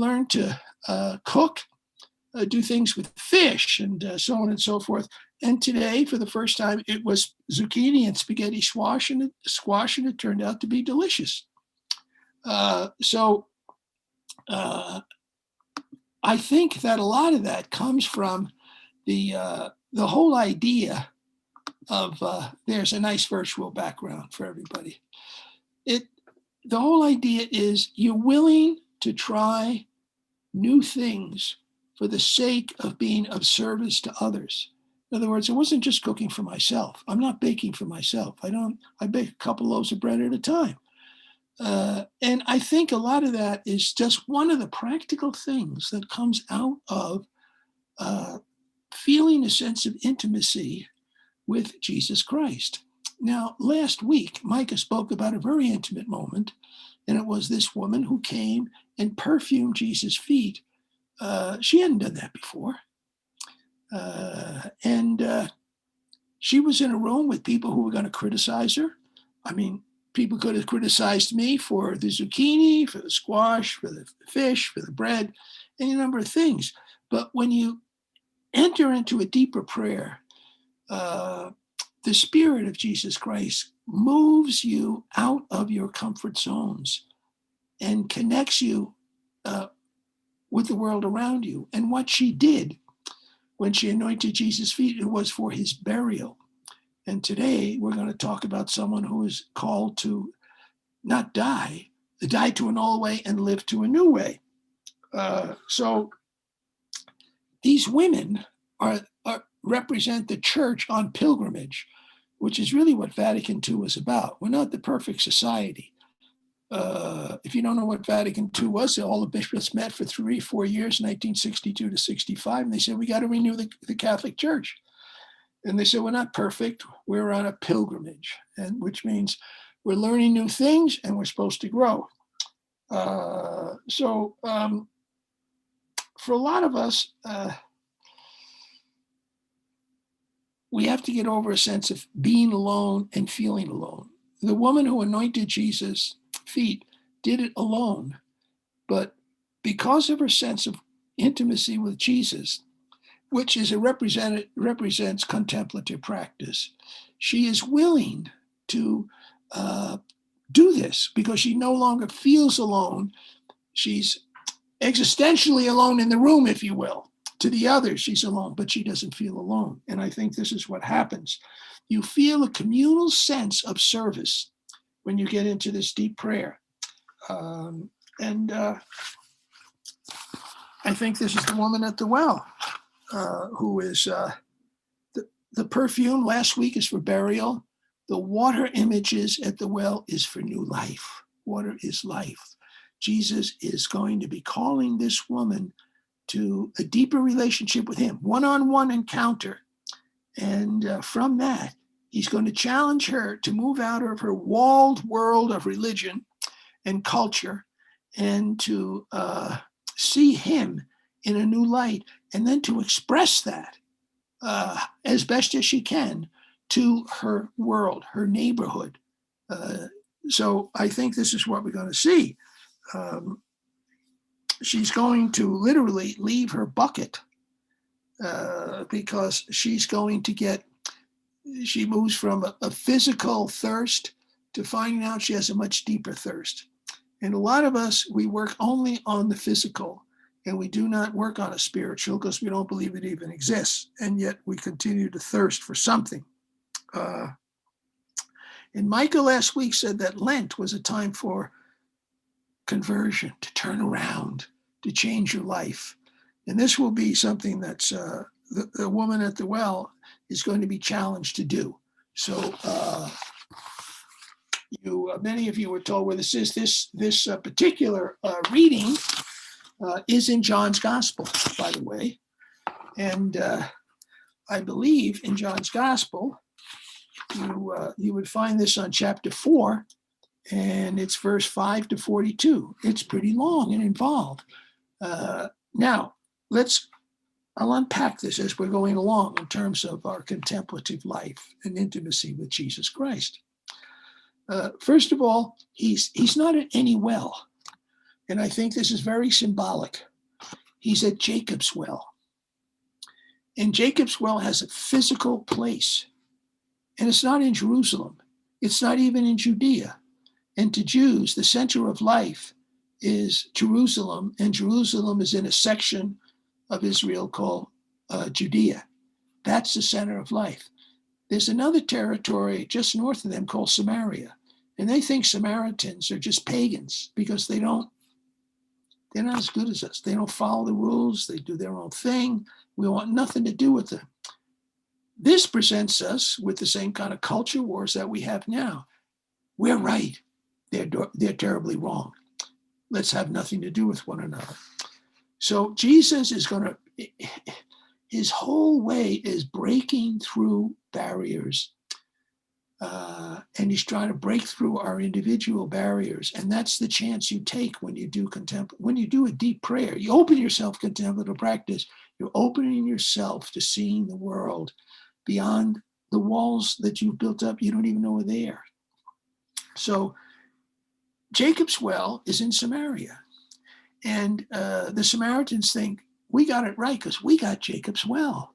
learn to cook, do things with fish, and so on and so forth. And today, for the first time, it was zucchini and spaghetti squash, and it turned out to be delicious. So I think that a lot of that comes from the whole idea of there's a nice virtual background for everybody. The whole idea is you're willing to try new things for the sake of being of service to others. In other words, it wasn't just cooking for myself. I'm not baking for myself. I bake a couple loaves of bread at a time. And I think a lot of that is just one of the practical things that comes out of feeling a sense of intimacy with Jesus Christ. Now, last week, Micah spoke about a very intimate moment, and it was this woman who came and perfumed Jesus' feet. She hadn't done that before. And she was in a room with people who were going to criticize her. I mean, people could have criticized me for the zucchini, for the squash, for the fish, for the bread, any number of things. But when you enter into a deeper prayer, the Spirit of Jesus Christ moves you out of your comfort zones and connects you with the world around you. And what she did when she anointed Jesus' feet, it was for his burial. And today we're going to talk about someone who is called to not die to an old way and live to a new way. So these women represent the church on pilgrimage, which is really what Vatican II was about. We're not the perfect society. If you don't know what Vatican II was, all the bishops met for 3-4 years, 1962 to 65, and they said, we got to renew the Catholic Church. And they said, we're not perfect, we're on a pilgrimage, and which means we're learning new things and we're supposed to grow. So for a lot of us, we have to get over a sense of being alone and feeling alone. The woman who anointed Jesus' feet did it alone, but because of her sense of intimacy with Jesus, which is represents contemplative practice, she is willing to do this because she no longer feels alone. She's existentially alone in the room, if you will. To the others, she's alone, but she doesn't feel alone. And I think this is what happens. You feel a communal sense of service when you get into this deep prayer. And I think this is the woman at the well, who is the perfume last week is for burial. The water images at the well is for new life. Water is life. Jesus is going to be calling this woman to a deeper relationship with him, one-on-one encounter. And from that, he's going to challenge her to move out of her walled world of religion and culture and to see him in a new light, and then to express that as best as she can to her world, her neighborhood. So I think this is what we're going to see. She's going to literally leave her bucket because she's going to she moves from a physical thirst to finding out she has a much deeper thirst. And a lot of us, we work only on the physical and we do not work on a spiritual because we don't believe it even exists. And yet we continue to thirst for something. And Micah last week said that Lent was a time for conversion, to turn around, to change your life. And this will be something that's the woman at the well is going to be challenged to do. So many of you were told where this is. This particular reading is in John's Gospel, by the way. And I believe in John's Gospel, you would find this on chapter 4, and it's verse 5 to 42. It's pretty long and involved. Now, I'll unpack this as we're going along in terms of our contemplative life and intimacy with Jesus Christ. First of all, he's not at any well. And I think this is very symbolic. He's at Jacob's well. And Jacob's well has a physical place. And it's not in Jerusalem. It's not even in Judea. And to Jews, the center of life is Jerusalem. And Jerusalem is in a section of Israel called Judea. That's the center of life. There's another territory just north of them called Samaria. And they think Samaritans are just pagans because they're not as good as us. They don't follow the rules. They do their own thing. We want nothing to do with them. This presents us with the same kind of culture wars that we have now. We're right. They're terribly wrong. Let's have nothing to do with one another. So Jesus is going to, his whole way is breaking through barriers. And he's trying to break through our individual barriers. And that's the chance you take when you do when you do a deep prayer. You open yourself contemplative practice. You're opening yourself to seeing the world beyond the walls that you've built up. You don't even know are there. So Jacob's well is in Samaria. And the Samaritans think, we got it right because we got Jacob's well.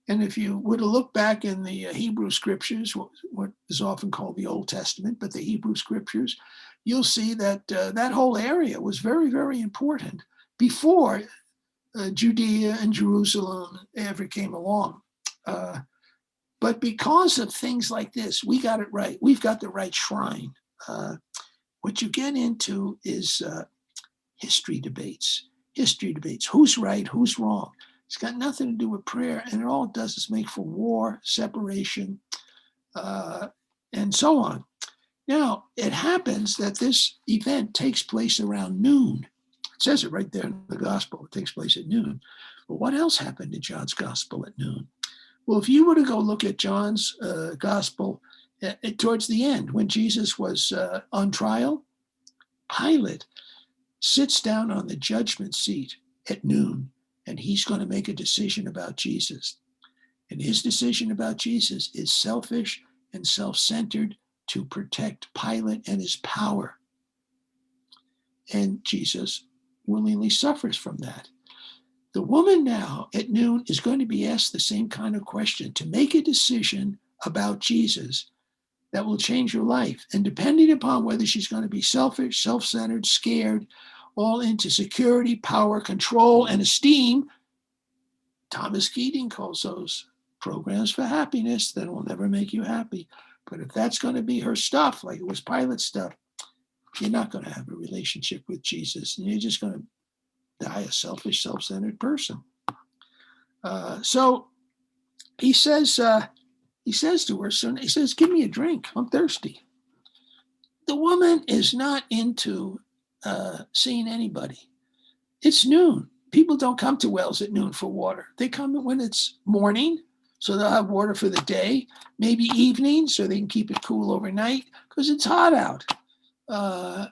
And if you were to look back in the Hebrew scriptures, what is often called the Old Testament, but the Hebrew scriptures, you'll see that that whole area was very, very important before Judea and Jerusalem ever came along. But because of things like this, we got it right. We've got the right shrine. What you get into is history debates. Who's right? Who's wrong? It's got nothing to do with prayer, and it all it does is make for war, separation, and so on. Now, it happens that this event takes place around noon. It says it right there in the gospel. It takes place at noon. But what else happened in John's gospel at noon? Well, if you were to go look at John's gospel towards the end, when Jesus was on trial, Pilate sits down on the judgment seat at noon. And he's going to make a decision about Jesus. And his decision about Jesus is selfish and self-centered to protect Pilate and his power. And Jesus willingly suffers from that. The woman now at noon is going to be asked the same kind of question to make a decision about Jesus that will change her life. And depending upon whether she's going to be selfish, self-centered, scared, all into security, power, control, and esteem. Thomas Keating calls those programs for happiness that will never make you happy. But if that's going to be her stuff, like it was Pilate's stuff, you're not going to have a relationship with Jesus, and you're just going to die a selfish, self-centered person. So he says to her, son, he says, give me a drink. I'm thirsty. The woman is not into seeing anybody. It's noon. People don't come to wells at noon for water. They come when it's morning, so they'll have water for the day, maybe evening, so they can keep it cool overnight because it's hot out.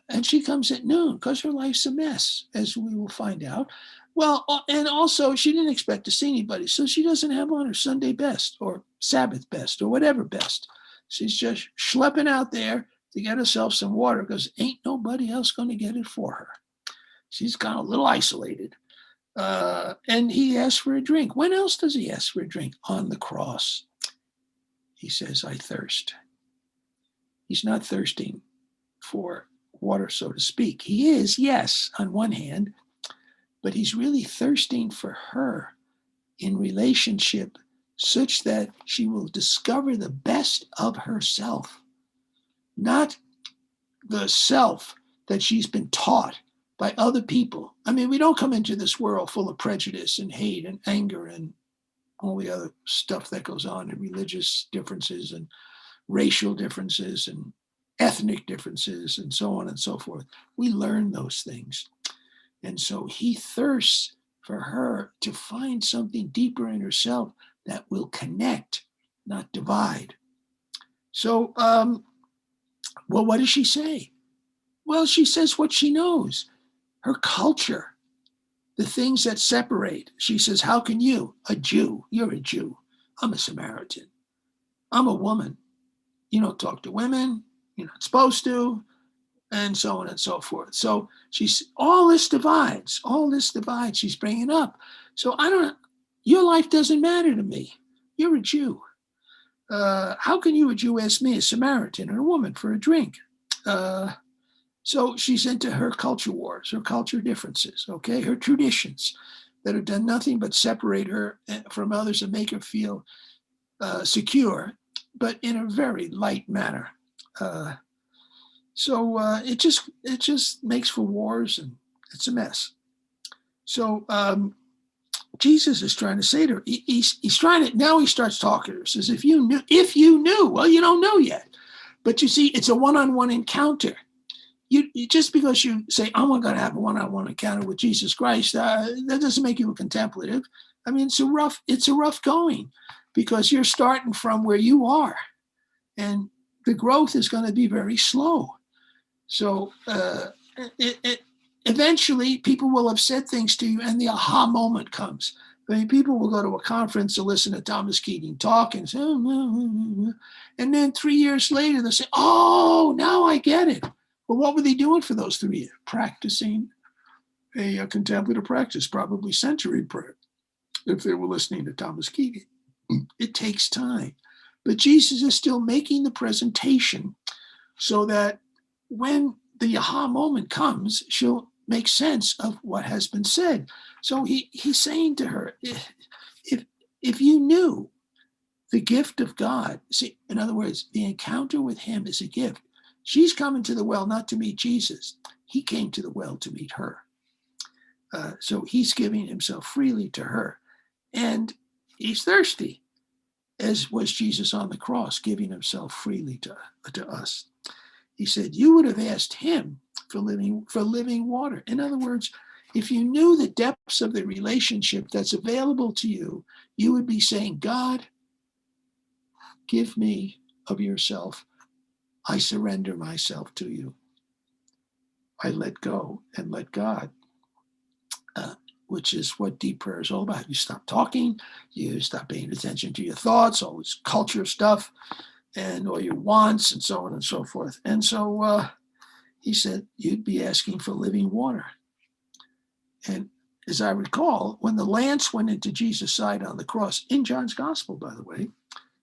And she comes at noon because her life's a mess, as we will find out. Well, and also she didn't expect to see anybody, so she doesn't have on her Sunday best or Sabbath best or whatever best. She's just schlepping out there to get herself some water because ain't nobody else going to get it for her. She's kind of a little isolated. And he asks for a drink. When else does he ask for a drink? On the cross. He says, I thirst. He's not thirsting for water, so to speak. He is, yes, on one hand, but he's really thirsting for her in relationship such that she will discover the best of herself, not the self that she's been taught by other people. I mean, we don't come into this world full of prejudice and hate and anger and all the other stuff that goes on, and religious differences and racial differences and ethnic differences and so on and so forth. We learn those things. And so he thirsts for her to find something deeper in herself that will connect, not divide. So, well, what does she say? Well, she says what she knows, her culture, the things that separate. She says, how can you, a Jew, you're a Jew, I'm a Samaritan, I'm a woman. You don't talk to women, you're not supposed to. and so on and so forth. So she's all this divides, she's bringing up. So your life doesn't matter to me. You're a Jew. How can you, a Jew, ask me, a Samaritan, or a woman, for a drink? So she's into her culture wars, her culture differences, okay, her traditions that have done nothing but separate her from others and make her feel secure, but in a very light manner. So it just makes for wars, and it's a mess. So Jesus is trying to say to her, he's trying to, now he starts talking to her, says, if you knew, well, you don't know yet. But you see, it's a one-on-one encounter. You just because you say, I'm going to have a one-on-one encounter with Jesus Christ, that doesn't make you a contemplative. I mean, it's a rough going, because you're starting from where you are, and the growth is going to be very slow. So eventually people will have said things to you, and the aha moment comes. I mean, people will go to a conference to listen to Thomas Keating talk and say, and then 3 years later they'll say, oh, now I get it. Well, what were they doing for those 3 years? Practicing a contemplative practice, probably century prayer, if they were listening to Thomas Keating. It takes time. But Jesus is still making the presentation so that when the aha moment comes, she'll make sense of what has been said. So he's saying to her, if you knew the gift of God, see, in other words, the encounter with him is a gift. She's coming to the well not to meet Jesus. He came to the well to meet her. So he's giving himself freely to her. And he's thirsty, as was Jesus on the cross, giving himself freely to us. He said, you would have asked him for living water. In other words, if you knew the depths of the relationship that's available to you, you would be saying, God, give me of yourself. I surrender myself to you. I let go and let God, which is what deep prayer is all about. You stop talking, you stop paying attention to your thoughts, all this culture stuff, and all your wants, and so on and so forth. And so he said, you'd be asking for living water. And as I recall, when the lance went into Jesus' side on the cross, in John's gospel, by the way,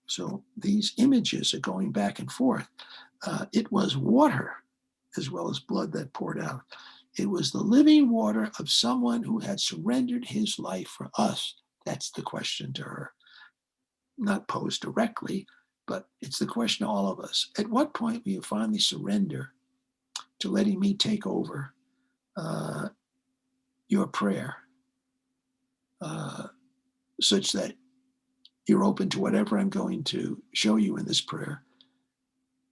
so these images are going back and forth, it was water as well as blood that poured out. It was the living water of someone who had surrendered his life for us. That's the question to her. Not posed directly, but it's the question to all of us. At what point will you finally surrender to letting me take over your prayer, such that you're open to whatever I'm going to show you in this prayer,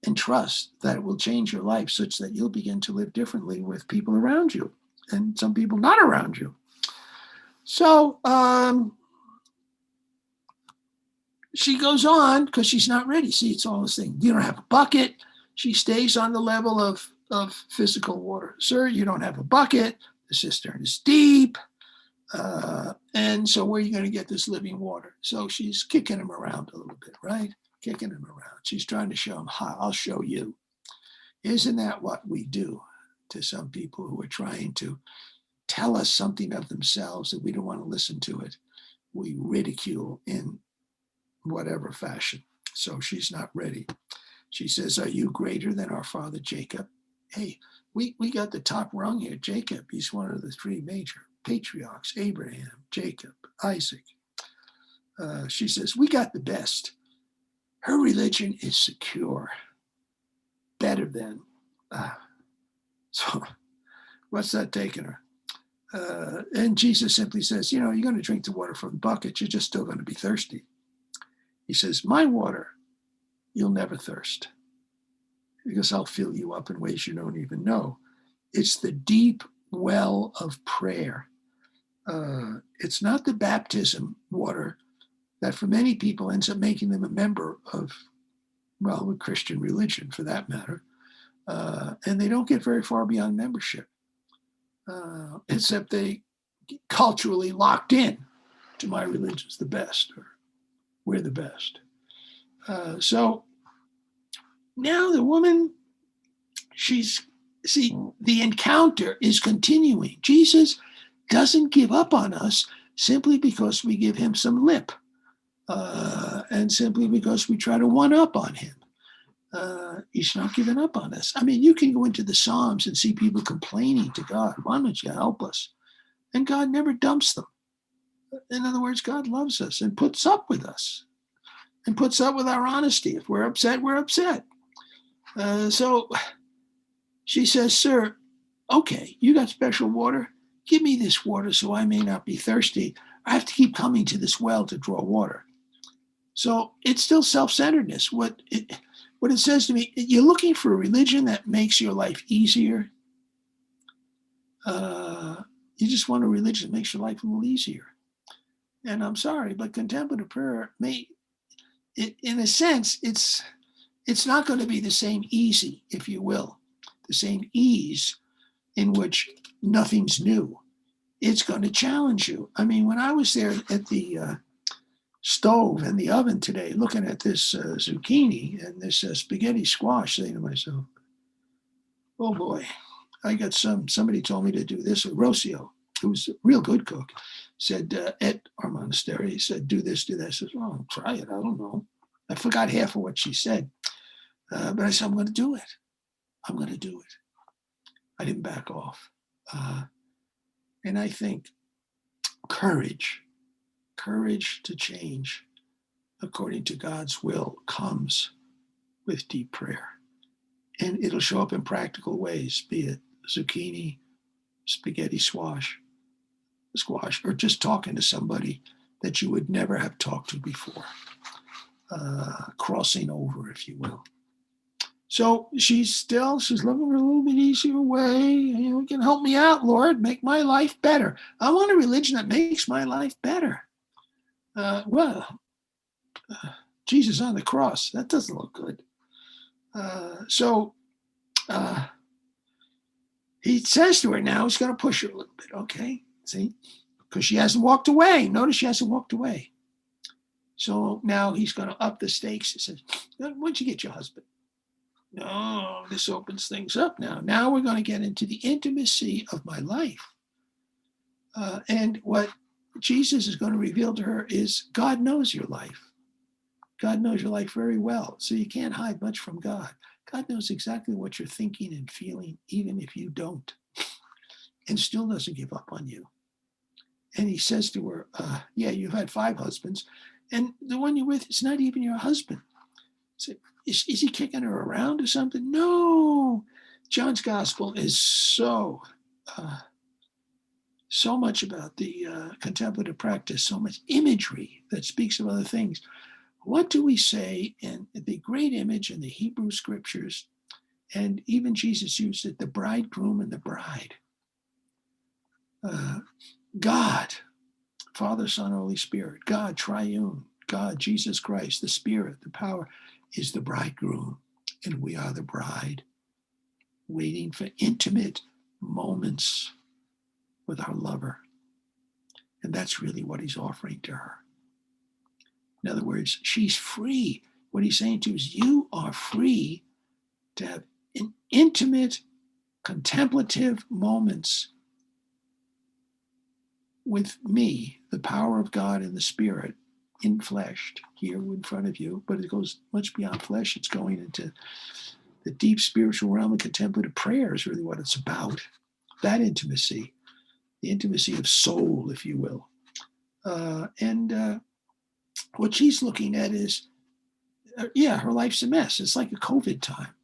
and trust that it will change your life such that you'll begin to live differently with people around you and some people not around you. So she goes on because she's not ready. See, it's all this thing. You don't have a bucket. She stays on the level of physical water. Sir, you don't have a bucket. The cistern is deep. And so where are you going to get this living water? So she's kicking him around a little bit, right? Kicking him around. She's trying to show him, I'll show you. Isn't that what we do to some people who are trying to tell us something of themselves that we don't want to listen to it? We ridicule in whatever fashion. So she's not ready. She says, are you greater than our father Jacob? Hey, we got the top rung here. Jacob, he's one of the three major patriarchs, Abraham, Jacob, Isaac. She says, we got the best. Her religion is secure, better than. So what's that taking her? And Jesus simply says, you're going to drink the water from the bucket. You're just still going to be thirsty. He says, my water, you'll never thirst, because I'll fill you up in ways you don't even know. It's the deep well of prayer. It's not the baptism water that for many people ends up making them a member of, well, a Christian religion for that matter. And they don't get very far beyond membership, except they get culturally locked in to my religion's the best, or we're the best. So now the woman, she's see, the encounter is continuing. Jesus doesn't give up on us simply because we give him some lip and simply because we try to one up on him. He's not giving up on us. I mean, you can go into the Psalms and see people complaining to God, why don't you help us? And God never dumps them. In other words, God loves us and puts up with us and puts up with our honesty. If we're upset, we're upset. So she says, sir, okay, you got special water? Give me this water so I may not be thirsty. I have to keep coming to this well to draw water. So it's still self-centeredness. What it says to me, you're looking for a religion that makes your life easier. You just want a religion that makes your life a little easier. And I'm sorry, but contemplative prayer in a sense, it's not going to be the same easy, if you will, the same ease in which nothing's new. It's going to challenge you. I mean, when I was there at the stove and the oven today, looking at this zucchini and this spaghetti squash, saying to myself, oh boy, I got somebody told me to do this. Rocio, who's a real good cook, said at our monastery, he said, do this, do that. I said, well, I'll try it. I don't know. I forgot half of what she said. But I said, I'm going to do it. I'm going to do it. I didn't back off. And I think courage to change according to God's will comes with deep prayer. And it'll show up in practical ways, be it zucchini, spaghetti squash, or just talking to somebody that you would never have talked to before, crossing over, if you will. So she's looking for a little bit easier way. You can help me out, Lord, make my life better. I want a religion that makes my life better. Jesus on the cross, that doesn't look good. So he says to her now, he's going to push her a little bit, okay? See? Because she hasn't walked away. Notice she hasn't walked away. So now he's going to up the stakes. He says, when'd you get your husband? No, this opens things up now. Now we're going to get into the intimacy of my life. And what Jesus is going to reveal to her is God knows your life. God knows your life very well. So you can't hide much from God. God knows exactly what you're thinking and feeling, even if you don't, and still doesn't give up on you. And he says to her, yeah, you've had 5 husbands, and the one you're with is not even your husband. So is he kicking her around or something? No. John's gospel is so much about the contemplative practice, so much imagery that speaks of other things. What do we say in the great image in the Hebrew scriptures, and even Jesus used it, the bridegroom and the bride? God, Father, Son, Holy Spirit, God, triune, God, Jesus Christ, the Spirit, the power, is the bridegroom, and we are the bride, waiting for intimate moments with our lover. And that's really what he's offering to her. In other words, she's free. What he's saying to you is, you are free to have intimate, contemplative moments with me, the power of God and the Spirit, in flesh, here in front of you. But it goes much beyond flesh. It's going into the deep spiritual realm of contemplative prayer is really what it's about. That intimacy, the intimacy of soul, if you will. And what she's looking at is, her life's a mess. It's like a COVID time.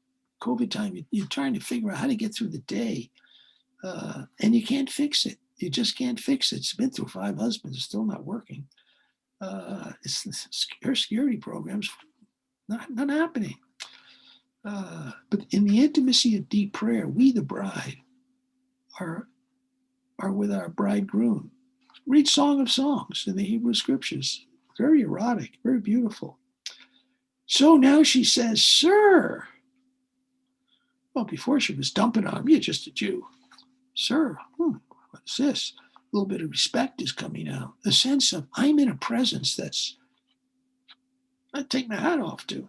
COVID time, you're trying to figure out how to get through the day, and you can't fix it. You just can't fix it. It's been through 5 husbands. It's still not working. Her security program's not happening. But in the intimacy of deep prayer, we, the bride, are with our bridegroom. Read Song of Songs in the Hebrew scriptures. Very erotic, very beautiful. So now she says, sir. Well, before she was dumping on him, you're just a Jew. Sir, what is this? A little bit of respect is coming out. A sense of, I'm in a presence I take my hat off to.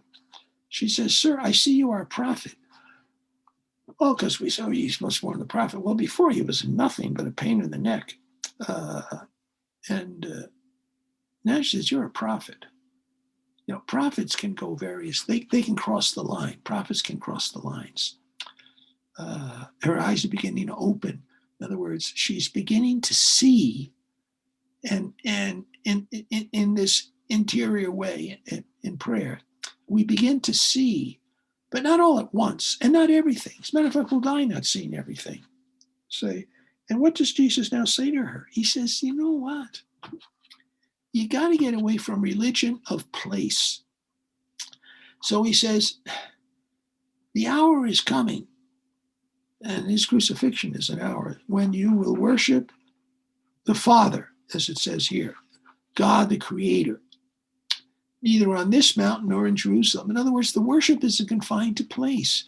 She says, sir, I see you are a prophet. Well, because we saw he's much more than the prophet. Well, before he was nothing but a pain in the neck. And now she says, you're a prophet. You know, prophets can go various, they can cross the line. Prophets can cross the lines. Her eyes are beginning to open. In other words, she's beginning to see, and in this interior way in prayer, we begin to see, but not all at once, and not everything. As a matter of fact, we'll die not seeing everything. Say, and what does Jesus now say to her? He says, you know what? You got to get away from religion of place. So he says, the hour is coming, and his crucifixion is an hour, when you will worship the Father, as it says here, God the Creator, neither on this mountain nor in Jerusalem. In other words, the worship isn't confined to place.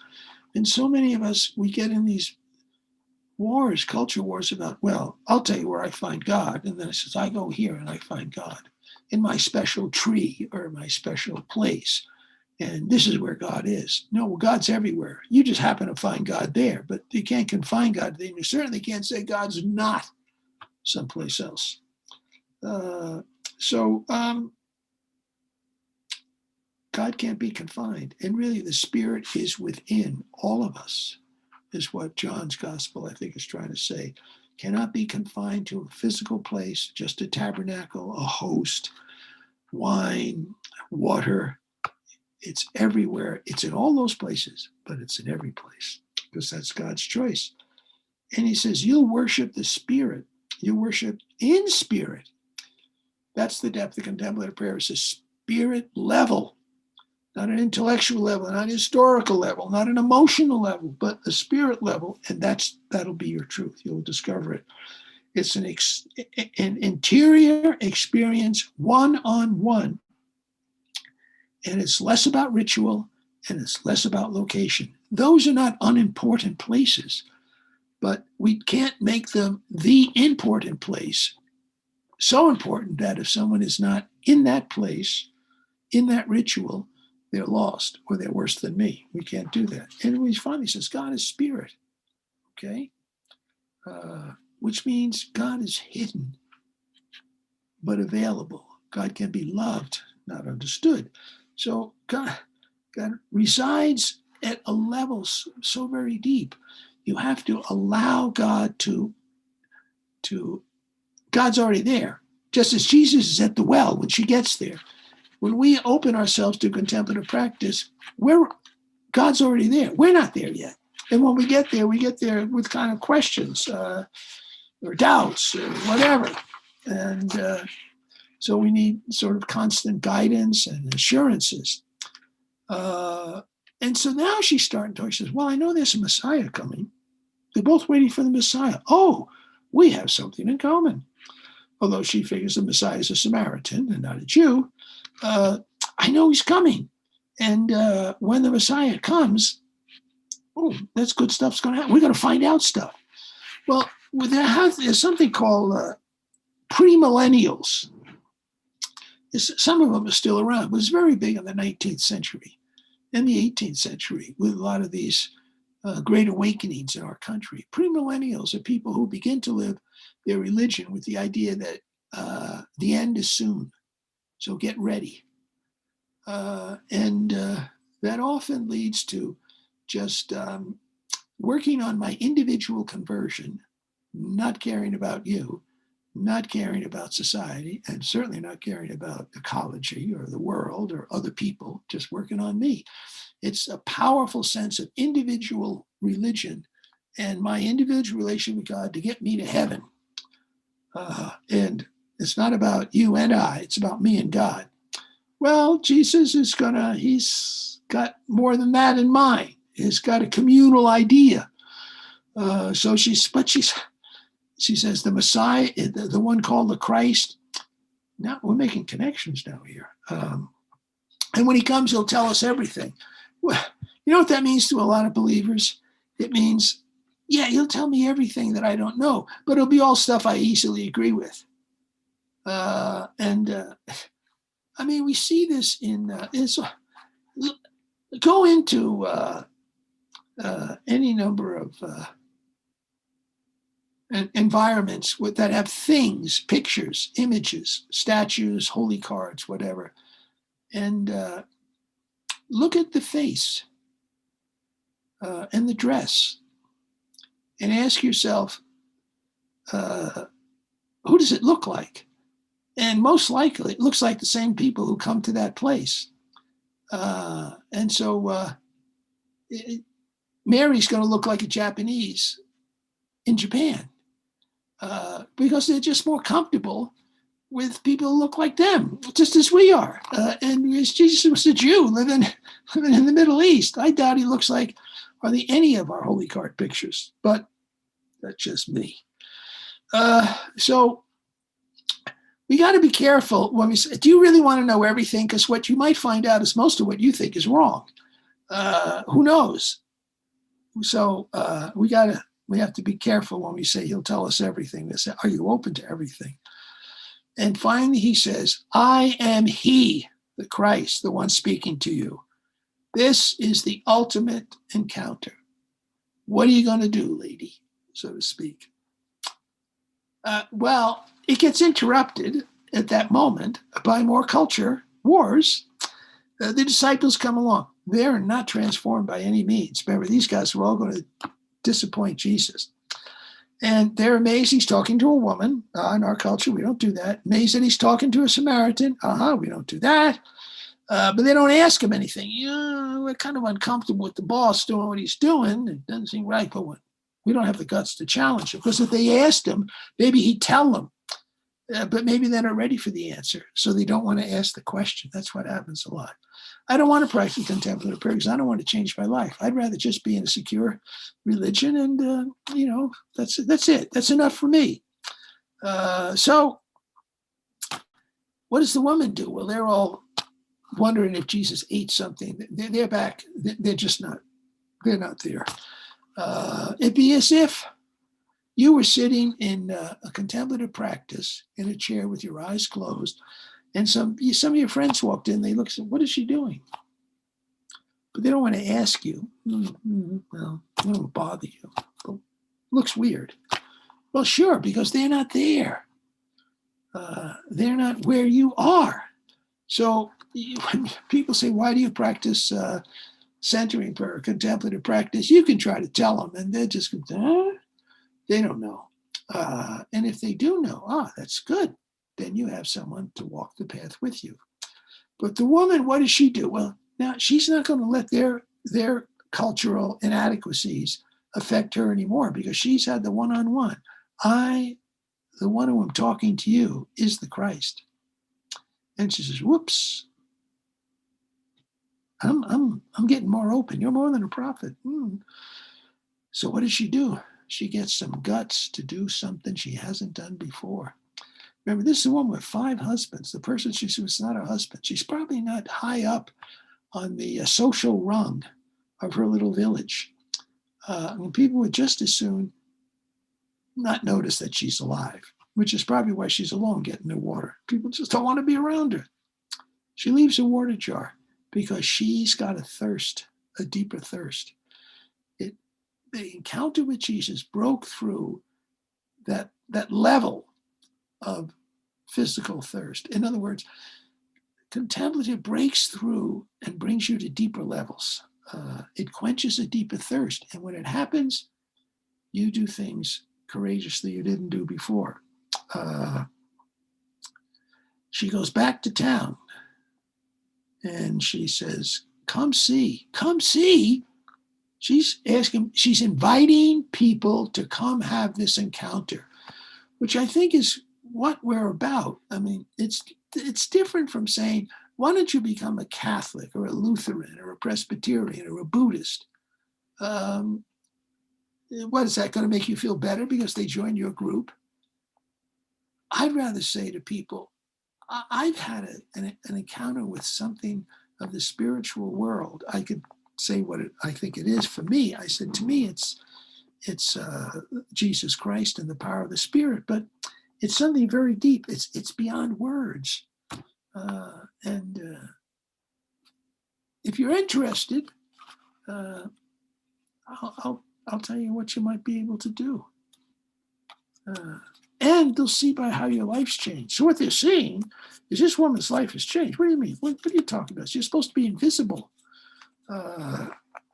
And so many of us, we get in these wars, culture wars about, well, I'll tell you where I find God. And then it says, I go here and I find God in my special tree or my special place. And this is where God is. No, God's everywhere. You just happen to find God there, but you can't confine God. Then you certainly can't say God's not someplace else. So God can't be confined. And really, the Spirit is within all of us, is what John's gospel, I think, is trying to say. Cannot be confined to a physical place, just a tabernacle, a host, wine, water. It's everywhere. It's in all those places, but it's in every place because that's God's choice. And he says, you'll worship the Spirit. You worship in spirit. That's the depth of contemplative prayer. It's a spirit level, not an intellectual level, not an historical level, not an emotional level, but a spirit level. And that'll be your truth. You'll discover it. It's an interior experience, one-on-one. And it's less about ritual and it's less about location. Those are not unimportant places, but we can't make them the important place. So important that if someone is not in that place, in that ritual, they're lost or they're worse than me. We can't do that. And he finally says, God is spirit, okay? Which means God is hidden, but available. God can be loved, not understood. So God resides at a level so very deep. You have to allow God to God's already there. Just as Jesus is at the well when she gets there. When we open ourselves to contemplative practice, God's already there. We're not there yet. And when we get there with kind of questions or doubts or whatever. And so we need sort of constant guidance and assurances. And so now she's starting to talk. She says, well, I know there's a Messiah coming. They're both waiting for the Messiah. Oh, we have something in common. Although she figures the Messiah is a Samaritan and not a Jew, I know he's coming. And when the Messiah comes, oh, that's good stuff's going to happen. We're going to find out stuff. Well, there's something called premillennials. Some of them are still around. It was very big in the 19th century and the 18th century with a lot of these great awakenings in our country. Premillennials are people who begin to live their religion with the idea that the end is soon. So get ready. And that often leads to just working on my individual conversion, not caring about you, not caring about society, and certainly not caring about ecology or the world or other people, just working on me. It's a powerful sense of individual religion and my individual relation with God to get me to heaven. And it's not about you and I, it's about me and God. Well, Jesus is he's got more than that in mind. He's got a communal idea. So she says the Messiah, the one called the Christ. Now we're making connections now here. And when he comes, he'll tell us everything. Well, you know what that means to a lot of believers? It means, yeah, he'll tell me everything that I don't know, but it'll be all stuff I easily agree with. I mean, we see this in, go into any number of environments that have things, pictures, images, statues, holy cards, whatever, and look at the face and the dress and ask yourself, who does it look like? And most likely, it looks like the same people who come to that place. And so Mary's going to look like a Japanese in Japan because they're just more comfortable with people who look like them, just as we are. And as Jesus was a Jew living in the Middle East, I doubt he looks like hardly any of our holy card pictures, but that's just me. So we got to be careful when we say, do you really want to know everything? Because what you might find out is most of what you think is wrong. Who knows? So we have to be careful when we say he'll tell us everything. They say, are you open to everything? And finally, he says, I am he, the Christ, the one speaking to you. This is the ultimate encounter. What are you going to do, lady, so to speak? Well, it gets interrupted at that moment by more culture wars. The disciples come along. They're not transformed by any means. Remember, these guys were all going to disappoint Jesus. And they're amazed he's talking to a woman. In our culture, we don't do that. Amazed that he's talking to a Samaritan. We don't do that. But they don't ask him anything. We're kind of uncomfortable with the boss doing what he's doing. It doesn't seem right, but we don't have the guts to challenge him. Because if they asked him, maybe he'd tell them. But maybe they're not ready for the answer. So they don't want to ask the question. That's what happens a lot. I don't want to practice contemplative prayer because I don't want to change my life. I'd rather just be in a secure religion, and that's it. That's enough for me. So, what does the woman do? Well, they're all wondering if Jesus ate something. They're back. They're just not. They're not there. It'd be as if you were sitting in a contemplative practice in a chair with your eyes closed. And some of your friends walked in, they looked and said, what is she doing? But they don't want to ask you. Well, I don't bother you. But looks weird. Well, sure, because they're not there. They're not where you are. So when people say, why do you practice centering prayer, contemplative practice? You can try to tell them, and they're just going, they don't know. And if they do know, that's good. Then you have someone to walk the path with you. But the woman, what does she do? Well, now she's not going to let their cultural inadequacies affect her anymore because she's had the one-on-one. The one who I'm talking to you, is the Christ. And she says, whoops. I'm getting more open. You're more than a prophet. So what does she do? She gets some guts to do something she hasn't done before. Remember, this is a woman with 5 husbands. The person she was not her husband. She's probably not high up on the social rung of her little village. And people would just as soon not notice that she's alive, which is probably why she's alone getting the water. People just don't want to be around her. She leaves a water jar because she's got a thirst, a deeper thirst. The encounter with Jesus broke through that level of physical thirst. In other words, contemplative breaks through and brings you to deeper levels. It quenches a deeper thirst. And when it happens, you do things courageously you didn't do before. She goes back to town and she says, come see. She's inviting people to come have this encounter, which I think is what we're about. I mean, it's different from saying, why don't you become a Catholic or a Lutheran or a Presbyterian or a Buddhist? What is that going to make you feel better because they joined your group? I'd rather say to people, I've had an encounter with something of the spiritual world. I could say what I think it is for me. I said, to me, it's Jesus Christ and the power of the Spirit, but it's something very deep. It's beyond words. And if you're interested, I'll tell you what you might be able to do. And they'll see by how your life's changed. So what they're seeing is this woman's life has changed. What do you mean? What are you talking about? You're supposed to be invisible.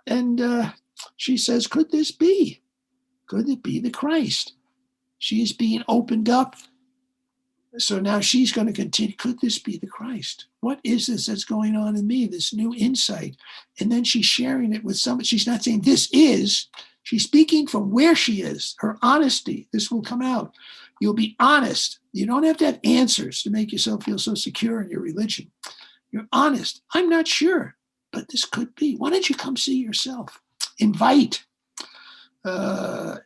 And she says, could this be? Could it be the Christ? She is being opened up. So now she's going to continue. Could this be the Christ? What is this that's going on in me? This new insight. And then she's sharing it with somebody. She's not saying this is. She's speaking from where she is, her honesty. This will come out. You'll be honest. You don't have to have answers to make yourself feel so secure in your religion. You're honest. I'm not sure, but this could be. Why don't you come see yourself? Invite.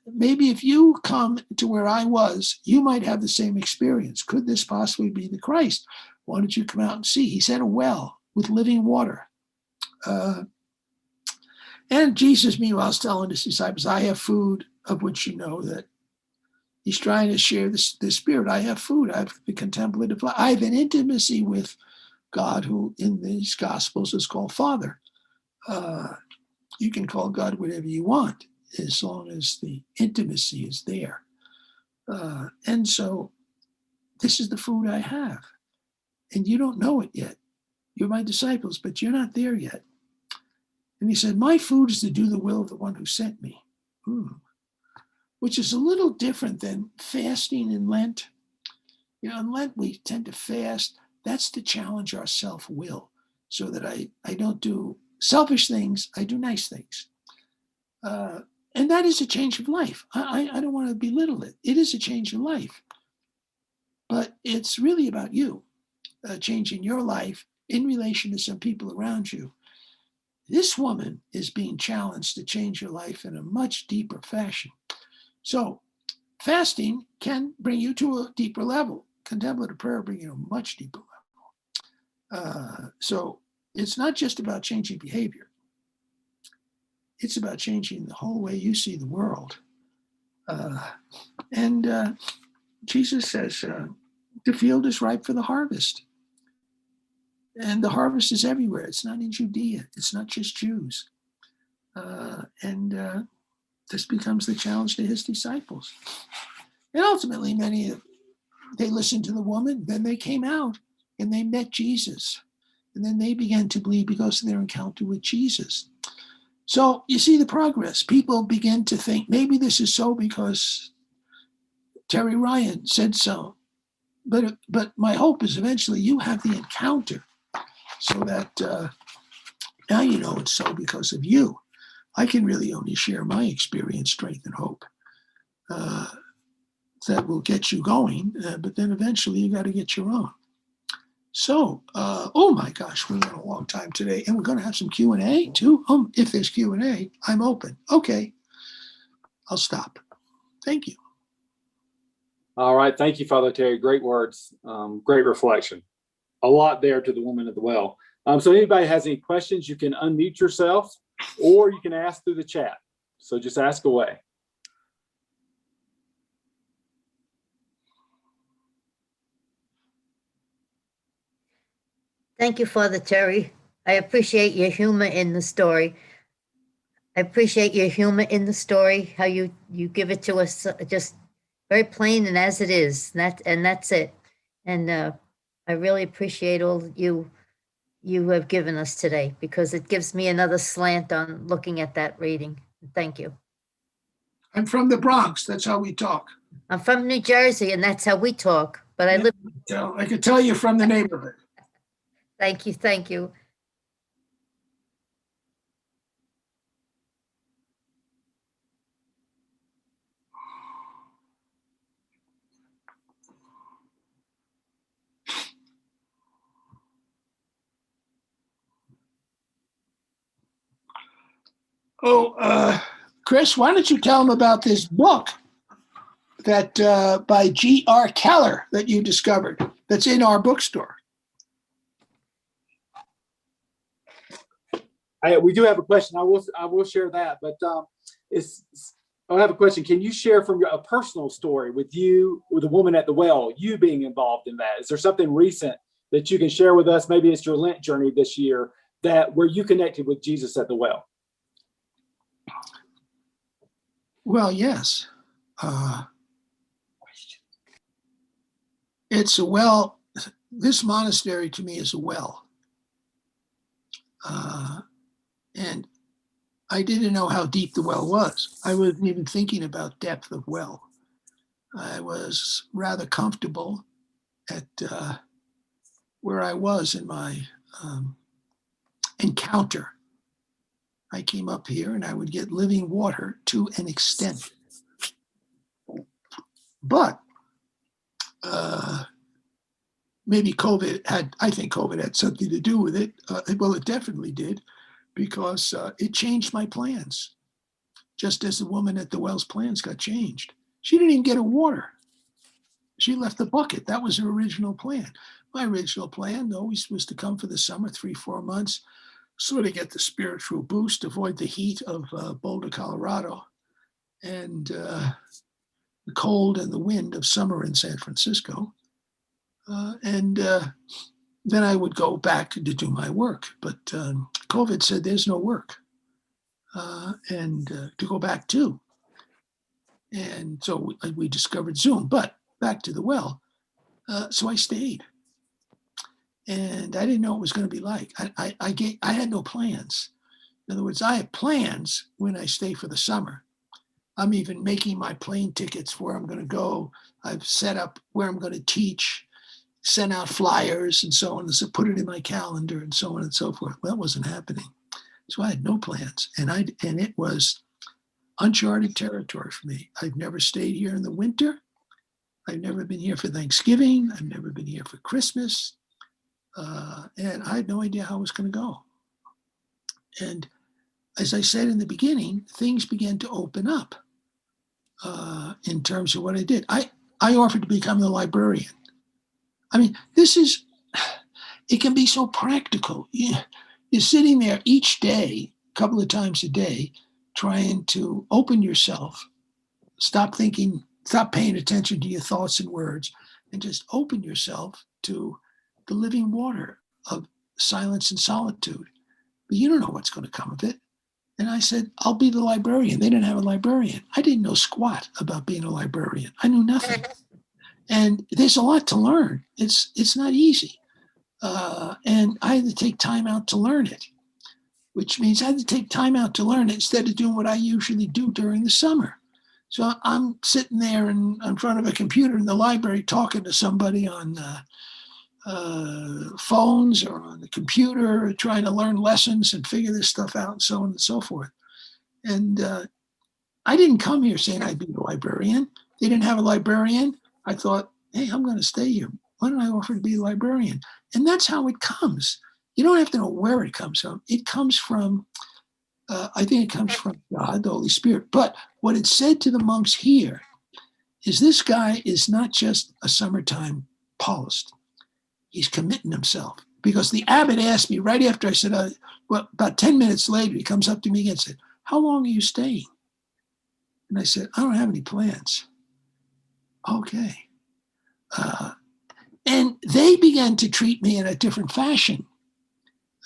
Maybe if you come to where I was, you might have the same experience. Could this possibly be the Christ? Why don't you come out and see? He's at a well with living water. And Jesus, meanwhile, is telling his disciples, I have food of which you know that. He's trying to share the Spirit. I have food. I have the contemplative life. I have an intimacy with God, who in these Gospels is called Father. You can call God whatever you want, as long as the intimacy is there. And so this is the food I have. And you don't know it yet. You're my disciples, but you're not there yet. And he said, my food is to do the will of the one who sent me. Which is a little different than fasting in Lent. You know, in Lent, we tend to fast. That's to challenge our self-will so that I don't do selfish things, I do nice things. And that is a change of life. I don't want to belittle it. It is a change of life. But it's really about you, changing your life in relation to some people around you. This woman is being challenged to change her life in a much deeper fashion. So fasting can bring you to a deeper level. Contemplative prayer brings you to a much deeper level. So it's not just about changing behavior. It's about changing the whole way you see the world. And Jesus says, the field is ripe for the harvest. And the harvest is everywhere. It's not in Judea. It's not just Jews. And this becomes the challenge to his disciples. And ultimately, they listened to the woman, then they came out and they met Jesus. And then they began to believe because of their encounter with Jesus. So you see the progress. People begin to think, maybe this is so because Terry Ryan said so. But my hope is eventually you have the encounter so that now you know it's so because of you. I can really only share my experience, strength, and hope that will get you going. But then eventually you got to get your own. So, oh my gosh, we're on a long time today, and we're going to have some Q&A too. If there's Q&A, I'm open. Okay, I'll stop. Thank you. All right, thank you, Father Terry. Great words, great reflection. A lot there to the woman at the well. So anybody has any questions, you can unmute yourself, or you can ask through the chat. So just ask away. Thank you, Father Terry. I appreciate your humor in the story. I appreciate your humor in the story, how you give it to us just very plain and as it is. That's it. And I really appreciate all you have given us today, because it gives me another slant on looking at that reading. Thank you. I'm from the Bronx. That's how we talk. I'm from New Jersey, and that's how we talk. But I live. I could tell you from the neighborhood. Thank you. Thank you. Oh, Chris, why don't you tell them about this book that by G.R. Keller that you discovered that's in our bookstore? We do have a question. I will share that, but I have a question. Can you share from a personal story with the woman at the well, you being involved in that? Is there something recent that you can share with us? Maybe it's your Lent journey this year where you connected with Jesus at the well. Well, yes. It's a well. This monastery to me is a well. And I didn't know how deep the well was. I wasn't even thinking about depth of well. I was rather comfortable at where I was in my encounter. I came up here and I would get living water to an extent. But maybe I think COVID had something to do with it. Well, it definitely did, because it changed my plans, just as the woman at the well's plans got changed. She didn't even get her water. She left the bucket. That was her original plan. My original plan always was to come for the summer, 3-4 months, sort of get the spiritual boost, avoid the heat of Boulder, Colorado, and the cold and the wind of summer in San Francisco. And then I would go back to do my work. But COVID said there's no work and to go back to. And so we discovered Zoom. But back to the well. So I stayed. And I didn't know what it was going to be like. I had no plans. In other words, I have plans when I stay for the summer. I'm even making my plane tickets for where I'm going to go. I've set up where I'm going to teach, sent out flyers and so on, and so put it in my calendar and so on and so forth. Well, that wasn't happening. So I had no plans. And it was uncharted territory for me. I've never stayed here in the winter. I've never been here for Thanksgiving. I've never been here for Christmas. And I had no idea how it was going to go. And as I said in the beginning, things began to open up in terms of what I did. I offered to become the librarian. I mean, it can be so practical. You're sitting there each day, a couple of times a day, trying to open yourself, stop thinking, stop paying attention to your thoughts and words, and just open yourself to the living water of silence and solitude. But you don't know what's going to come of it. And I said, I'll be the librarian. They didn't have a librarian. I didn't know squat about being a librarian. I knew nothing. And there's a lot to learn. It's not easy. And I had to take time out to learn it, which means I had to take time out to learn it instead of doing what I usually do during the summer. So I'm sitting there in front of a computer in the library talking to somebody on phones or on the computer, trying to learn lessons and figure this stuff out and so on and so forth. And I didn't come here saying I'd be the librarian. They didn't have a librarian. I thought, hey, I'm going to stay here. Why don't I offer to be a librarian? And that's how it comes. You don't have to know where it comes from. It comes from, I think it comes from God, the Holy Spirit. But what it said to the monks here is this guy is not just a summertime Paulist. He's committing himself. Because the abbot asked me right after I said, well, about 10 minutes later, he comes up to me again and said, how long are you staying? And I said, I don't have any plans. Okay. And they began to treat me in a different fashion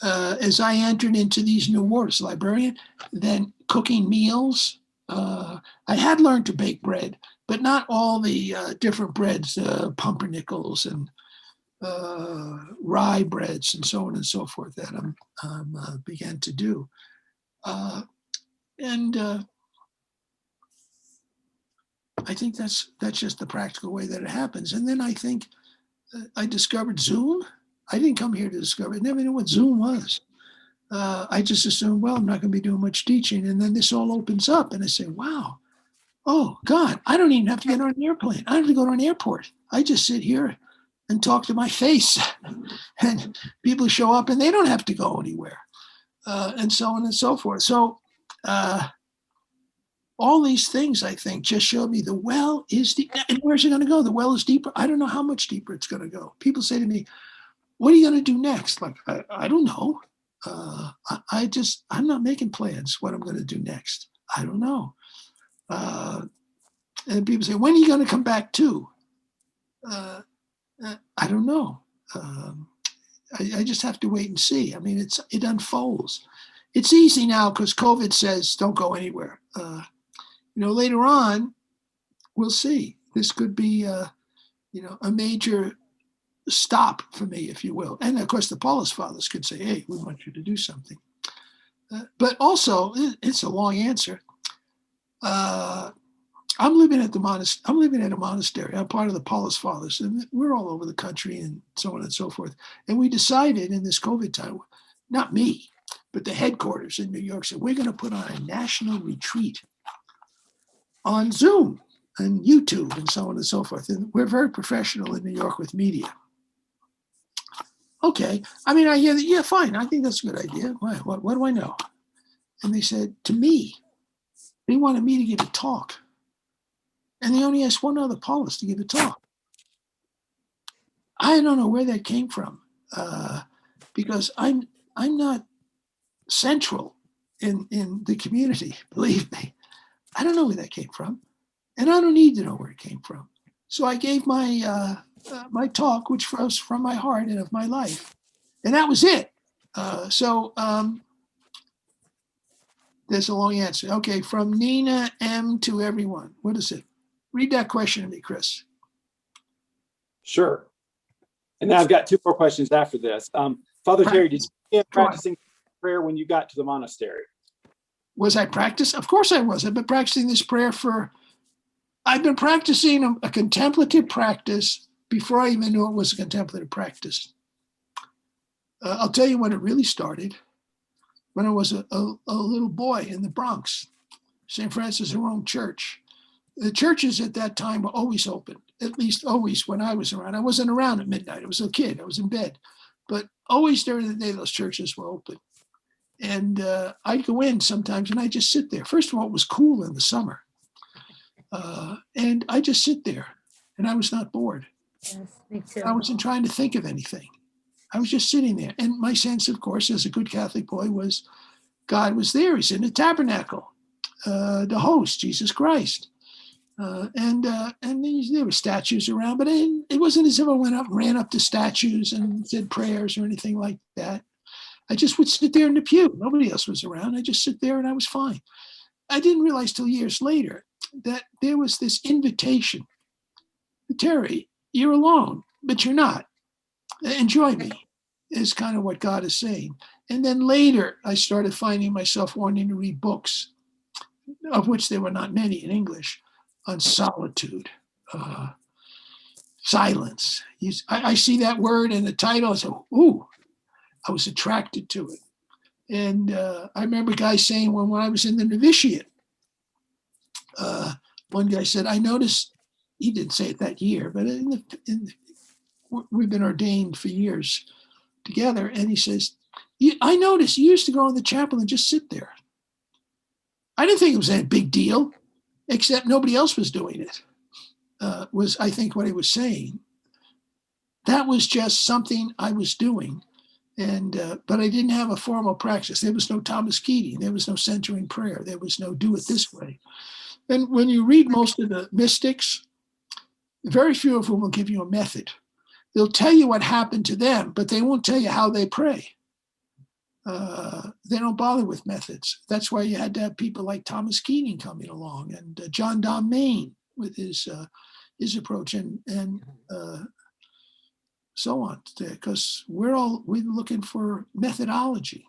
as I entered into these new waters, librarian, then cooking meals. I had learned to bake bread, but not all the different breads, pumpernickels and rye breads and so on and so forth that I began to do. And I think that's just the practical way that it happens. And then I think I discovered Zoom. I didn't come here to discover it. I never knew what Zoom was. I just assumed, well, I'm not going to be doing much teaching. And then this all opens up and I say, wow, oh God, I don't even have to get on an airplane. I don't have to go to an airport. I just sit here and talk to my face and people show up and they don't have to go anywhere and so on and so forth. So all these things, I think, just showed me the well is deep. And where's it going to go? The well is deeper. I don't know how much deeper it's going to go. People say to me, what are you going to do next? Like, I don't know. I'm not making plans what I'm going to do next. I don't know. And people say, when are you going to come back to? I don't know. I just have to wait and see. I mean, it unfolds. It's easy now because COVID says don't go anywhere. later on, we'll see. This could be, a major stop for me, if you will. And of course, the Paulist fathers could say, hey, we want you to do something. But also, it's a long answer. I'm living at a monastery. I'm part of the Paulist fathers, and we're all over the country and so on and so forth. And we decided in this COVID time, not me, but the headquarters in New York said, we're going to put on a national retreat on Zoom and YouTube and so on and so forth. And we're very professional in New York with media. Okay. I mean, I hear that, yeah, fine. I think that's a good idea. What do I know? And they said, to me, they wanted me to give a talk. And they only asked one other Paulist to give a talk. I don't know where that came from, because I'm not central in the community, believe me. I don't know where that came from, and I don't need to know where it came from. So I gave my my talk, which was from my heart and of my life, and that was it. There's a long answer. Okay, from Nina M to everyone. What is it? Read that question to me, Chris. Sure. And now I've got two more questions after this. Father Terry, did you begin practicing prayer when you got to the monastery? Was I practicing? Of course I was. I've been practicing this prayer I've been practicing a contemplative practice before I even knew it was a contemplative practice. I'll tell you when it really started. When I was a little boy in the Bronx, St. Francis of Rome Church. The churches at that time were always open, at least always when I was around. I wasn't around at midnight. I was a kid. I was in bed. But always during the day, those churches were open. And I'd go in sometimes and I'd just sit there. First of all, it was cool in the summer. And I just sit there and I was not bored. Yes, me too. I wasn't trying to think of anything. I was just sitting there. And my sense, of course, as a good Catholic boy was God was there. He's in the tabernacle, the host, Jesus Christ. And there were statues around, but it wasn't as if I went up and ran up to statues and said prayers or anything like that. I just would sit there in the pew. Nobody else was around. I just sit there and I was fine. I didn't realize till years later that there was this invitation. Terry, you're alone, but you're not. Enjoy me, is kind of what God is saying. And then later, I started finding myself wanting to read books, of which there were not many in English, on solitude, silence. I see that word in the title. I said, ooh, I was attracted to it. And I remember guys saying when I was in the novitiate, one guy said, I noticed, he didn't say it that year, but we've been ordained for years together. And he says, I noticed you used to go in the chapel and just sit there. I didn't think it was a big deal, except nobody else was doing it, was, I think, what he was saying. That was just something I was doing. But I didn't have a formal practice. There was no Thomas Keating. There was no centering prayer. There was no do it this way. And when you read most of the mystics, very few of whom will give you a method. They'll tell you what happened to them, but they won't tell you how they pray. They don't bother with methods. That's why you had to have people like Thomas Keating coming along and John Domain with his approach and so on, because we're looking for methodology.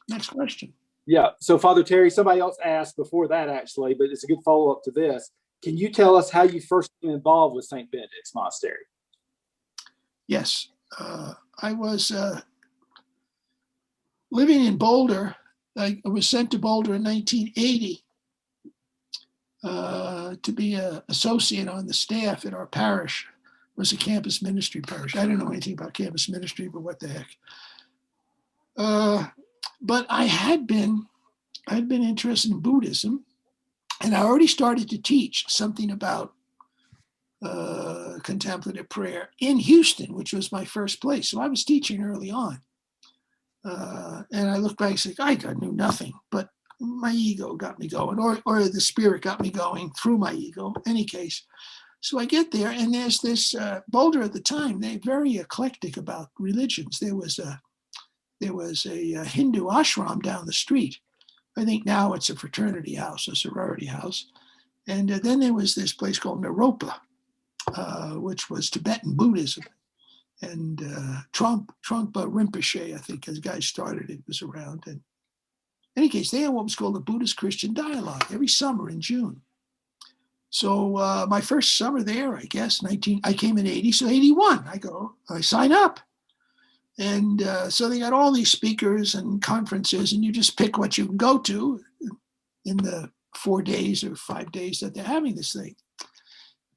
Next question. Yeah. So Father Terry, somebody else asked before that actually, but it's a good follow-up to this. Can you tell us how you first became involved with St. Benedict's Monastery? Yes. I was living in Boulder. I was sent to Boulder in 1980 to be an associate on the staff at our parish. It was a campus ministry parish. I don't know anything about campus ministry, but what the heck. But I had been interested in Buddhism, and I already started to teach something about contemplative prayer in Houston, which was my first place. So I was teaching early on. And I look back and say, I knew nothing, but my ego got me going, or the spirit got me going through my ego, any case. So I get there, and there's this Boulder at the time. They're very eclectic about religions. There was a Hindu ashram down the street, I think now it's a fraternity house, a sorority house. And then there was this place called Naropa, which was Tibetan Buddhism. And Trungpa Rinpoche, I think, as guy started it, was around. And in any case, they had what was called a Buddhist Christian dialogue every summer in June. So my first summer there, I guess, I came in 80, so 81, I sign up. And so they got all these speakers and conferences, and you just pick what you can go to in the 4 days or 5 days that they're having this thing.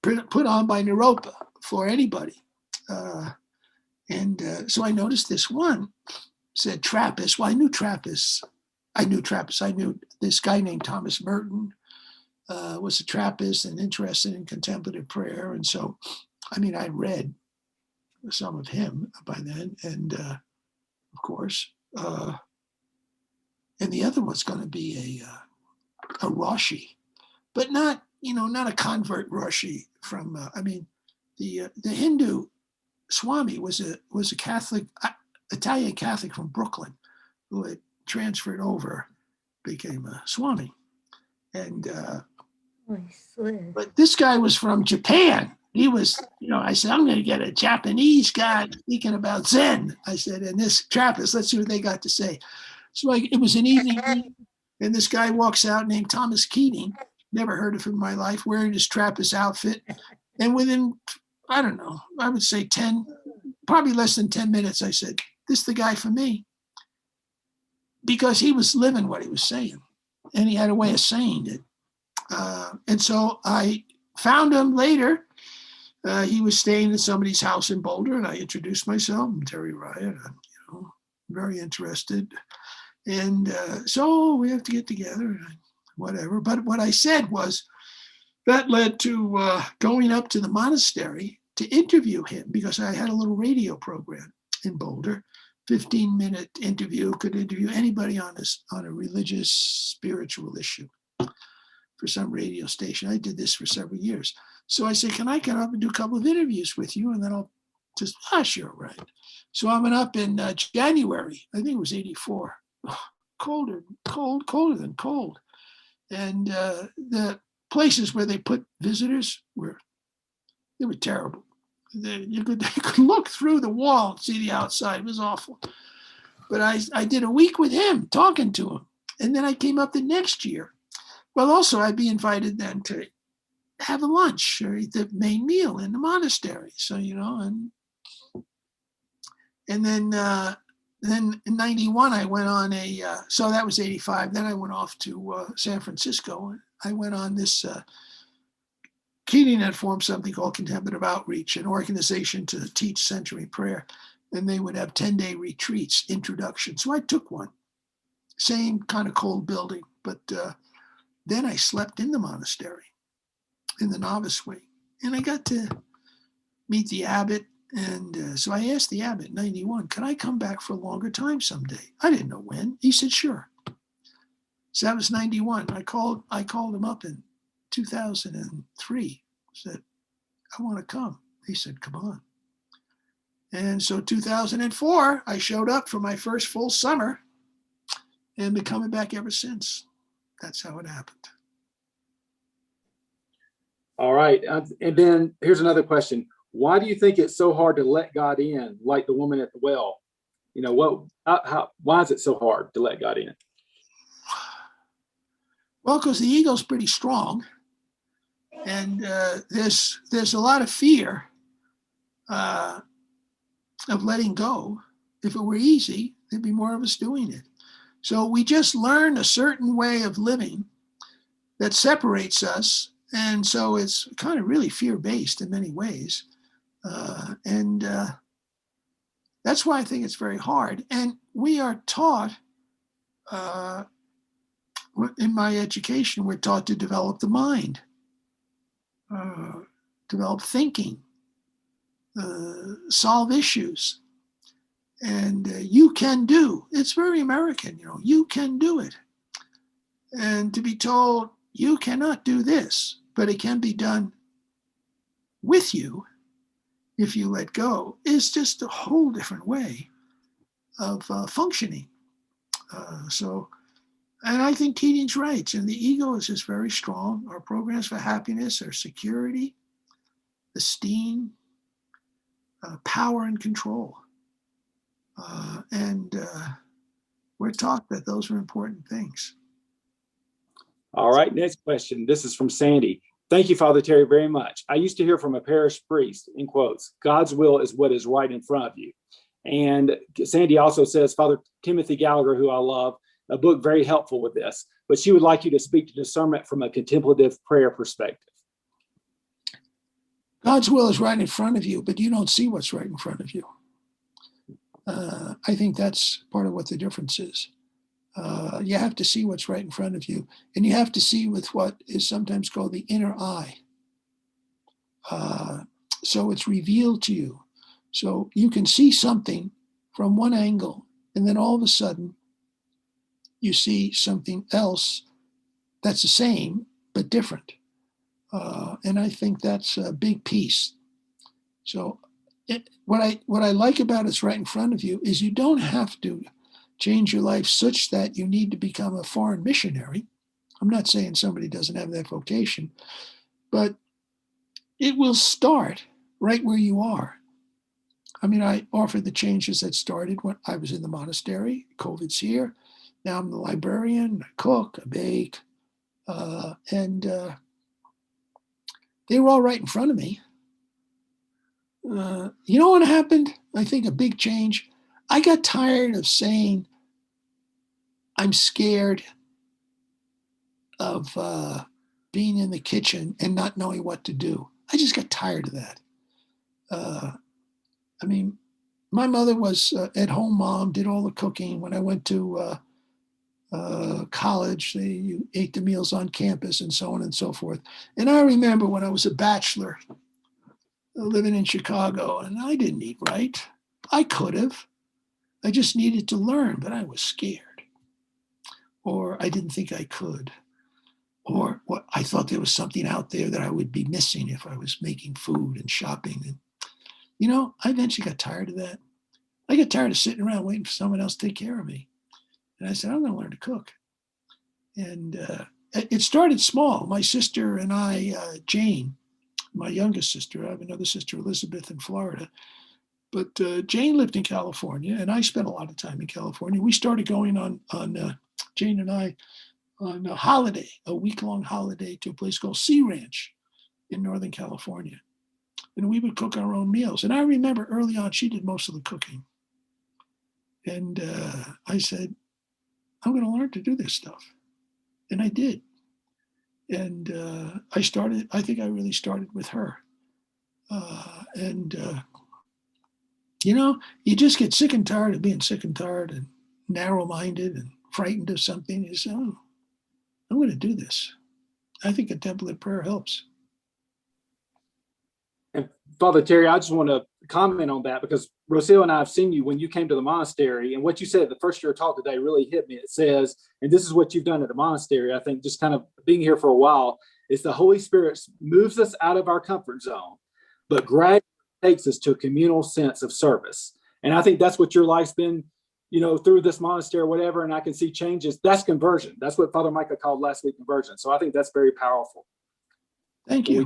Put on by Naropa for anybody. So I noticed this one said Trappist. Well, I knew Trappist. I knew this guy named Thomas Merton was a Trappist and interested in contemplative prayer. And so, I read some of him by then, and of course, and the other was going to be a Roshi, but not a convert Roshi from. The Hindu Swami was a Catholic, Italian Catholic from Brooklyn, who had transferred over, became a Swami, and but this guy was from Japan. He was, I said, I'm going to get a Japanese guy speaking about Zen. I said, and this Trappist, let's see what they got to say. So it was an evening, and this guy walks out named Thomas Keating, never heard of him in my life, wearing his Trappist outfit. And within, I don't know, I would say probably less than 10 minutes, I said, this is the guy for me. Because he was living what he was saying, and he had a way of saying it. And so I found him later. He was staying at somebody's house in Boulder, and I introduced myself. I'm Terry Ryan. I'm, very interested. And so we have to get together, and whatever. But what I said was that led to going up to the monastery to interview him, because I had a little radio program in Boulder, 15-minute interview, could interview anybody on a religious, spiritual issue for some radio station. I did this for several years. So I said, can I come up and do a couple of interviews with you? And then I'll just, sure, right. So I went up in January, I think it was 84, colder than cold. And the places where they put visitors were terrible. You could look through the wall and see the outside. It was awful. But I did a week with him, talking to him. And then I came up the next year. Well, also, I'd be invited then to have a lunch or eat the main meal in the monastery. So, and then in 91, I went on so that was 85. Then I went off to San Francisco. I went on this, Keating had formed something called Contemplative Outreach, an organization to teach century prayer. And they would have 10-day retreats, introduction. So I took one, same kind of cold building, but then I slept in the monastery, in the novice wing, and I got to meet the abbot. And so I asked the abbot in 91, can I come back for a longer time someday? I didn't know when. He said, sure. So that was 91. I called him up in 2003, said, I want to come. He said, come on. And so 2004, I showed up for my first full summer and been coming back ever since. That's how it happened. All right. And then here's another question. Why do you think it's so hard to let God in, like the woman at the well? Why is it so hard to let God in? Well, because the ego's pretty strong. And there's a lot of fear of letting go. If it were easy, there'd be more of us doing it. So we just learn a certain way of living that separates us. And so it's kind of really fear-based in many ways. And that's why I think it's very hard. And we are taught, in my education, we're taught to develop the mind, develop thinking, solve issues. And you can do. It's very American, you can do it. And to be told you cannot do this, but it can be done with you if you let go, is just a whole different way of functioning. So And I think Keating's right. And the ego is just very strong. Our programs for happiness are security, esteem, power, and control. And we're taught that those are important things. All right, next question. This is from Sandy. Thank you, Father Terry, very much. I used to hear from a parish priest, in quotes, God's will is what is right in front of you. And Sandy also says, Father Timothy Gallagher, who I love, a book very helpful with this, but she would like you to speak to discernment from a contemplative prayer perspective. God's will is right in front of you, but you don't see what's right in front of you. I think that's part of what the difference is. You have to see what's right in front of you, and you have to see with what is sometimes called the inner eye. So it's revealed to you. So you can see something from one angle, and then all of a sudden you see something else that's the same but different. And I think that's a big piece. So what I like about it's right in front of you is you don't have to change your life such that you need to become a foreign missionary. I'm not saying somebody doesn't have that vocation, but it will start right where you are. I mean, I offered the changes that started when I was in the monastery. COVID's here. Now I'm the librarian, I cook, I bake, and they were all right in front of me. You know what happened? I think a big change. I got tired of saying I'm scared of being in the kitchen and not knowing what to do. I just got tired of that. I mean, my mother was at-home mom, did all the cooking. When I went to college, they ate the meals on campus and so on and so forth. And I remember when I was a bachelor living in Chicago, and I didn't eat right. I could have. I just needed to learn, but I was scared. Or I didn't think I could. Or what I thought there was something out there that I would be missing if I was making food and shopping. And, you know, I eventually got tired of that. I got tired of sitting around waiting for someone else to take care of me. And I said, I'm going to learn to cook. And it started small. My sister and I, Jane, my youngest sister, I have another sister, Elizabeth, in Florida. But Jane lived in California, and I spent a lot of time in California. We started going on Jane and I, on a holiday, a week-long holiday to a place called Sea Ranch in Northern California. And we would cook our own meals. And I remember early on, she did most of the cooking. And I said, I'm going to learn to do this stuff. And I did. And I think I really started with her. You know, you just get sick and tired of being sick and tired and narrow-minded and frightened of something. You say, oh, I'm going to do this. I think contemplative prayer helps. And Father Terry, I just want to comment on that because Rocio and I have seen you when you came to the monastery, and what you said the first year talk today really hit me. It says, and this is what you've done at the monastery, I think just kind of being here for a while, is the Holy Spirit moves us out of our comfort zone, but gradually takes us to a communal sense of service. And I think that's what your life's been, you know, through this monastery or whatever, and I can see changes. That's conversion. That's what Father Micah called last week conversion. So I think that's very powerful. Thank you.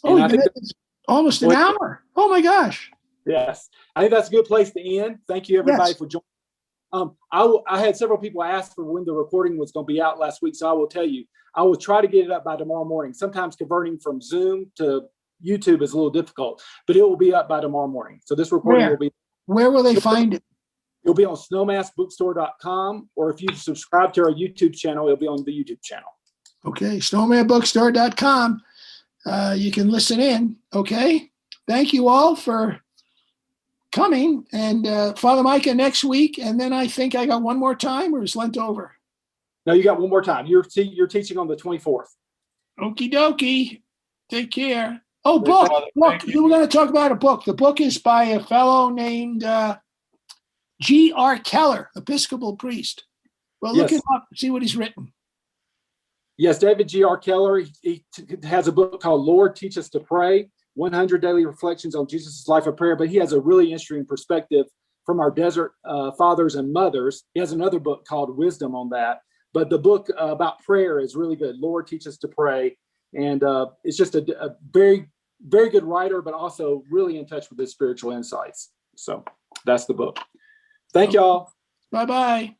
And I think it's almost an hour. Oh my gosh. Yes. I think that's a good place to end. Thank you everybody for joining. I had several people ask for when the recording was going to be out last week. So I will tell you, I will try to get it up by tomorrow morning. Sometimes converting from Zoom to YouTube is a little difficult, but it will be up by tomorrow morning. So this recording will be. Where will they find it? It'll be on snowmassbookstore.com, or if you subscribe to our YouTube channel, it'll be on the YouTube channel. Okay, snowmanbookstore.com. You can listen in. Okay. Thank you all for coming. And Father Micah next week. And then I think I got one more time, or is Lent over? No, you got one more time. You're teaching on the 24th. Okie dokie. Take care. Oh, book. You were going to talk about a book. The book is by a fellow named G.R. Keller, Episcopal priest. Well, look him up, see what he's written. Yes, David G.R. Keller, he has a book called Lord, Teach Us to Pray, 100 Daily Reflections on Jesus' Life of Prayer, but he has a really interesting perspective from our desert fathers and mothers. He has another book called Wisdom on that. But the book about prayer is really good. Lord, teach us to pray. And it's just a very, very good writer, but also really in touch with his spiritual insights. So that's the book. Thank y'all. Bye-bye.